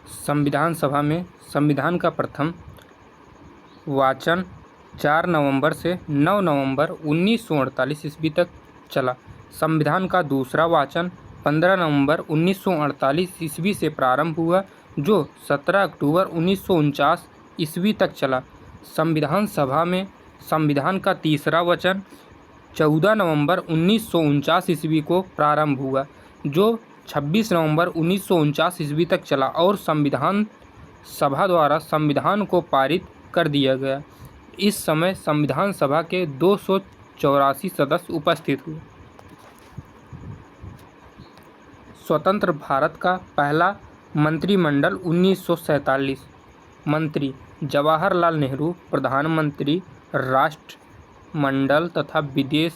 संविधान सभा में संविधान का प्रथम वाचन 4 नवंबर से 9 नवंबर 1948 ईस्वी तक चला। संविधान का दूसरा वाचन 15 नवंबर 1948 ईस्वी से प्रारंभ हुआ, जो 17 अक्टूबर 1949 ईस्वी तक चला। संविधान सभा में संविधान का तीसरा वाचन 14 नवंबर 1949 ईस्वी को प्रारंभ हुआ, जो 26 नवंबर 1949 ईस्वी तक चला और संविधान सभा द्वारा संविधान को पारित कर दिया गया। इस समय संविधान सभा के 284 सदस्य उपस्थित हुए। स्वतंत्र भारत का पहला मंत्रिमंडल 1947। मंत्री जवाहरलाल नेहरू प्रधानमंत्री, राष्ट्रमंडल तथा विदेश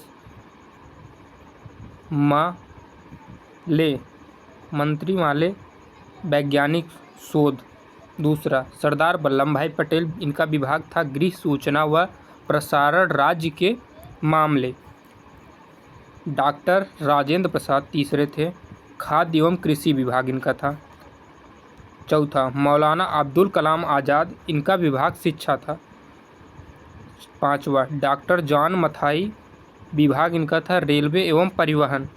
मंत्रिमाले, वैज्ञानिक शोध। दूसरा सरदार वल्लभ भाई पटेल, इनका विभाग था गृह, सूचना व प्रसारण, राज्य के मामले। डॉक्टर राजेंद्र प्रसाद तीसरे थे, खाद्य एवं कृषि विभाग इनका था। चौथा मौलाना अब्दुल कलाम आज़ाद, इनका विभाग शिक्षा था। पांचवा डॉक्टर जॉन मथाई, विभाग इनका था रेलवे एवं परिवहन।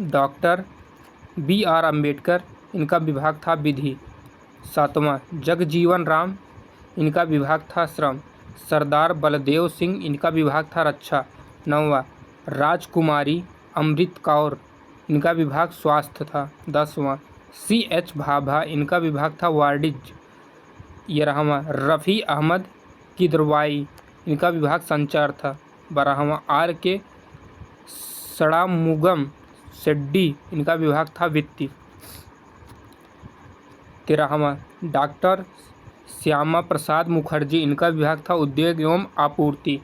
डॉक्टर BR अम्बेडकर, इनका विभाग था विधि। सातवां जगजीवन राम, इनका विभाग था श्रम। सरदार बलदेव सिंह, इनका विभाग था रक्षा। नौवां राजकुमारी अमृत कौर, इनका विभाग स्वास्थ्य था। 10वां CH भाभा, इनका विभाग था वाणिज्य। 11वां रफ़ी अहमद किदवई, इनका विभाग संचार था। 12वां RK षणमुगम शेट्टी, इनका विभाग था वित्त। 13वां डॉक्टर श्यामा प्रसाद मुखर्जी, इनका विभाग था उद्योग एवं आपूर्ति।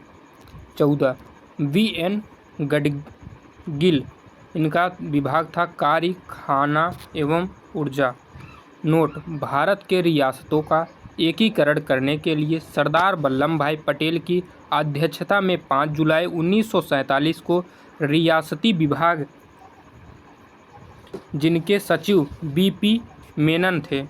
14 VN गडगिल, इनका विभाग था कार्य, खाना एवं ऊर्जा। नोट: भारत के रियासतों का एकीकरण करने के लिए सरदार वल्लभ भाई पटेल की अध्यक्षता में 5 जुलाई 1947 को रियासती विभाग, जिनके सचिव BP मेनन थे।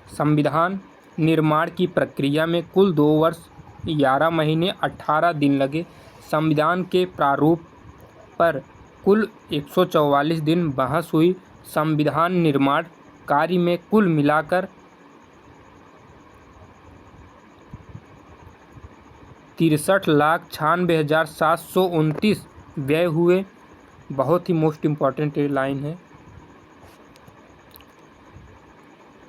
संविधान निर्माण की प्रक्रिया में कुल 2 वर्ष 11 महीने 18 दिन लगे। संविधान के प्रारूप पर कुल 144 दिन बहस हुई। संविधान निर्माण कार्य में कुल मिलाकर 63,96,729 व्यय हुए। बहुत ही मोस्ट इम्पॉर्टेंट लाइन है।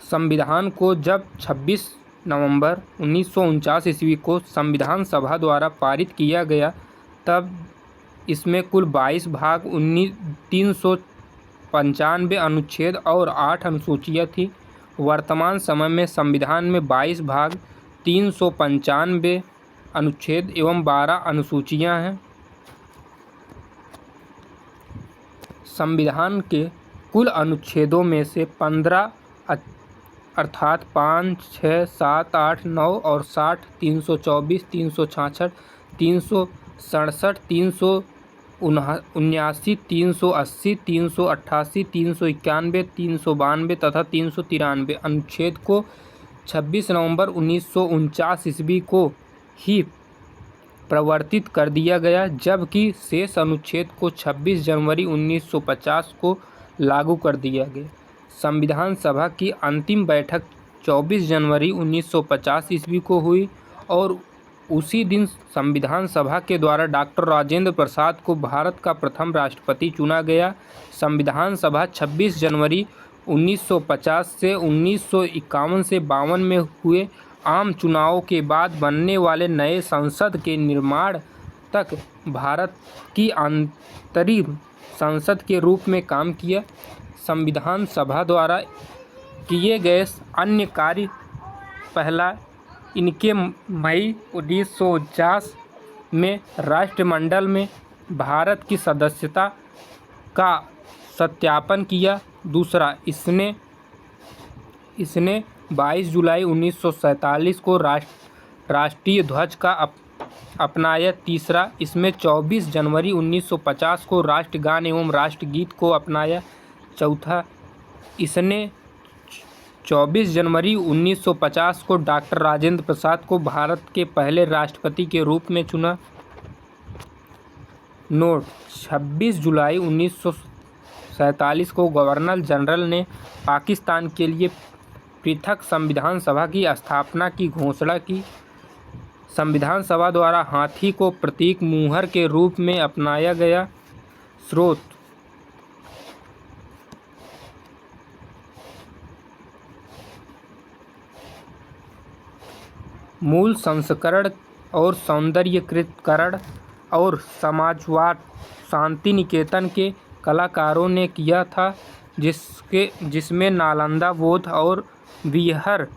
संविधान को जब 26 नवंबर 1949 ईस्वी को संविधान सभा द्वारा पारित किया गया, तब इसमें कुल 22 भाग, 395 अनुच्छेद और 8 अनुसूचियाँ थीं। वर्तमान समय में संविधान में 22 भाग, 395 अनुच्छेद एवं 12 अनुसूचियाँ हैं। संविधान के कुल अनुच्छेदों में से 15 अर्थात 5, 6, 7, 8, 9 और 60, 324, 366, 367, 379, 380, 388, 391, 392 तथा 393 अनुच्छेद को 26 नवंबर 1949 ईस्वी को ही प्रवर्तित कर दिया गया, जबकि शेष अनुच्छेद को 26 जनवरी 1950 को लागू कर दिया गया। संविधान सभा की अंतिम बैठक 24 जनवरी 1950 ईस्वी को हुई और उसी दिन संविधान सभा के द्वारा डॉक्टर राजेंद्र प्रसाद को भारत का प्रथम राष्ट्रपति चुना गया। संविधान सभा 26 जनवरी 1950 से 1951 से 52 में हुए आम चुनावों के बाद बनने वाले नए संसद के निर्माण तक भारत की अंतरिम संसद के रूप में काम किया। संविधान सभा द्वारा किए गए अन्य कार्य: पहला, इनके मई 1949 में राष्ट्रमंडल में भारत की सदस्यता का सत्यापन किया। दूसरा, इसने 22 जुलाई 1947 को राष्ट्रीय ध्वज का अपनाया। तीसरा, इसमें 24 जनवरी 1950 को राष्ट्रगान एवं राष्ट्रगीत को अपनाया। चौथा, इसने 24 जनवरी 1950 को डॉक्टर राजेंद्र प्रसाद को भारत के पहले राष्ट्रपति के रूप में चुना। नोट: 26 जुलाई 1947 को गवर्नर जनरल ने पाकिस्तान के लिए पृथक संविधान सभा की स्थापना की घोषणा की। संविधान सभा द्वारा हाथी को प्रतीक मुहर के रूप में अपनाया गया। स्रोत: मूल संस्करण और सौंदर्यीकरण और समाजवाद शांति निकेतन के कलाकारों ने किया था, जिसमें नालंदा बोध और विहर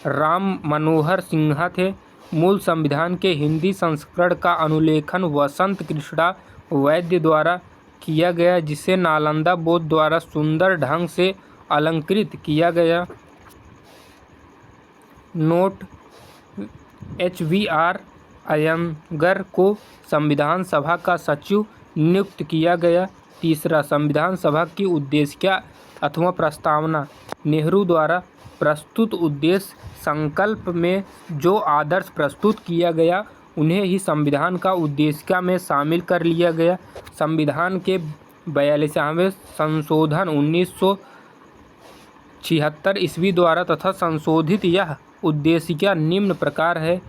राम मनोहर सिन्हा थे। मूल संविधान के हिंदी संस्करण का अनुलेखन वसंत कृष्णा वैद्य द्वारा किया गया, जिसे नालंदा बोध द्वारा सुंदर ढंग से अलंकृत किया गया। नोट: HVR अयंगर को संविधान सभा का सचिव नियुक्त किया गया। तीसरा, संविधान सभा की उद्देशिका अथवा प्रस्तावना: नेहरू द्वारा प्रस्तुत उद्देश्य संकल्प में जो आदर्श प्रस्तुत किया गया उन्हें ही संविधान का उद्देशिका में शामिल कर लिया गया। संविधान के 42वें संशोधन 1976 ईस्वी द्वारा तथा संशोधित यह उद्देशिका निम्न प्रकार है।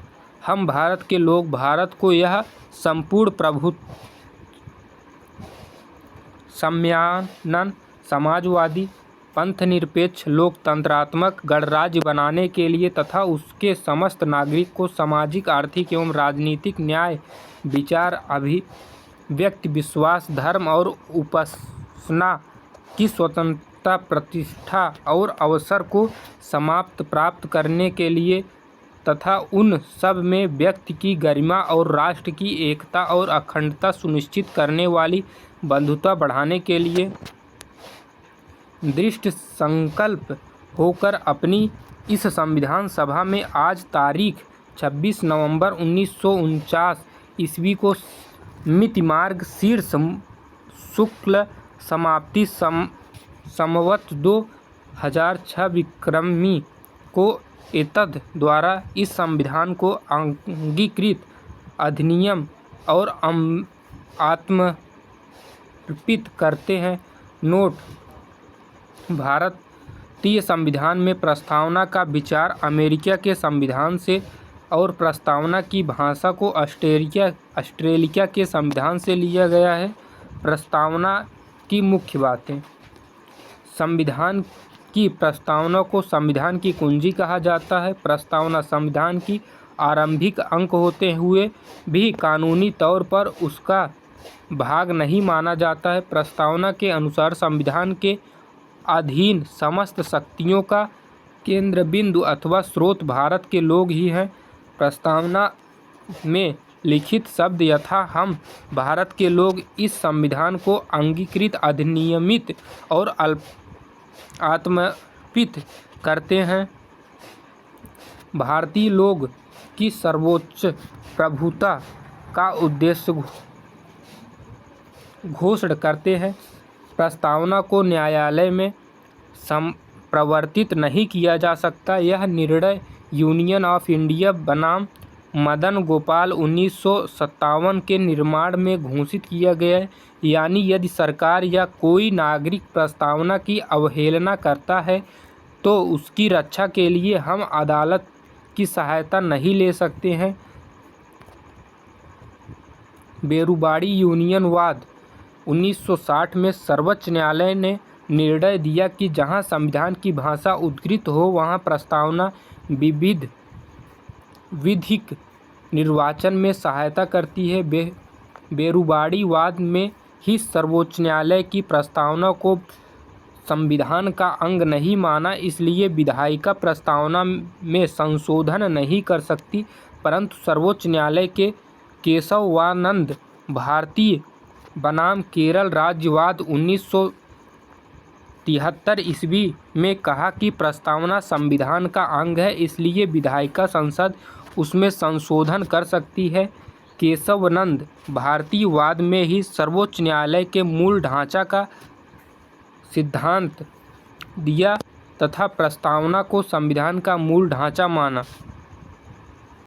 हम भारत के लोग भारत को यह संपूर्ण प्रभुत्व, सम्मानन, समाजवादी, पंथनिरपेक्ष, लोकतंत्रात्मक गणराज्य बनाने के लिए तथा उसके समस्त नागरिक को सामाजिक, आर्थिक एवं राजनीतिक न्याय, विचार, अभिव्यक्ति, विश्वास, धर्म और उपासना की स्वतंत्रता, प्रतिष्ठा और अवसर को समाप्त प्राप्त करने के लिए तथा उन सब में व्यक्ति की गरिमा और राष्ट्र की एकता और अखंडता सुनिश्चित करने वाली बंधुता बढ़ाने के लिए दृढ़ संकल्प होकर अपनी इस संविधान सभा में आज तारीख 26 नवंबर 1949 ईस्वी को मितिमार्ग शीर्ष शुक्ल समाप्ति संवत 2006 विक्रमी को एतद द्वारा इस संविधान को अंगीकृत अधिनियम और आत्मर्पित करते हैं। नोट: भारतीय संविधान में प्रस्तावना का विचार अमेरिका के संविधान से और प्रस्तावना की भाषा को ऑस्ट्रेलिया के संविधान से लिया गया है। प्रस्तावना की मुख्य बातें: संविधान की प्रस्तावना को संविधान की कुंजी कहा जाता है। प्रस्तावना संविधान की आरंभिक अंक होते हुए भी कानूनी तौर पर उसका भाग नहीं माना जाता है। प्रस्तावना के अनुसार संविधान के अधीन समस्त शक्तियों का केंद्र बिंदु अथवा स्रोत भारत के लोग ही हैं। प्रस्तावना में लिखित शब्द यथा हम भारत के लोग इस संविधान को अंगीकृत, अधिनियमित और आत्मर्पित करते हैं। भारतीय लोग की सर्वोच्च प्रभुता का उद्देश्य घोषणा करते हैं। प्रस्तावना को न्यायालय में प्रवर्तित नहीं किया जा सकता। यह निर्णय यूनियन ऑफ इंडिया बनाम मदन गोपाल 1957 के निर्माण में घोषित किया गया है। यानी यदि सरकार या कोई नागरिक प्रस्तावना की अवहेलना करता है तो उसकी रक्षा के लिए हम अदालत की सहायता नहीं ले सकते हैं। बेरुबाड़ी यूनियनवाद 1960 में सर्वोच्च न्यायालय ने निर्णय दिया कि जहां संविधान की भाषा उद्धृत हो वहां प्रस्तावना विधिक निर्वाचन में सहायता करती है। बेरुबाड़ीवाद में ही सर्वोच्च न्यायालय की प्रस्तावना को संविधान का अंग नहीं माना, इसलिए विधायिका प्रस्तावना में संशोधन नहीं कर सकती। परंतु सर्वोच्च न्यायालय के केशवानंद भारती बनाम केरल राज्यवाद 1973 ईस्वी में कहा कि प्रस्तावना संविधान का अंग है, इसलिए विधायिका संसद उसमें संशोधन कर सकती है। केशवानंद भारतीयवाद में ही सर्वोच्च न्यायालय के मूल ढांचा का सिद्धांत दिया तथा प्रस्तावना को संविधान का मूल ढांचा माना।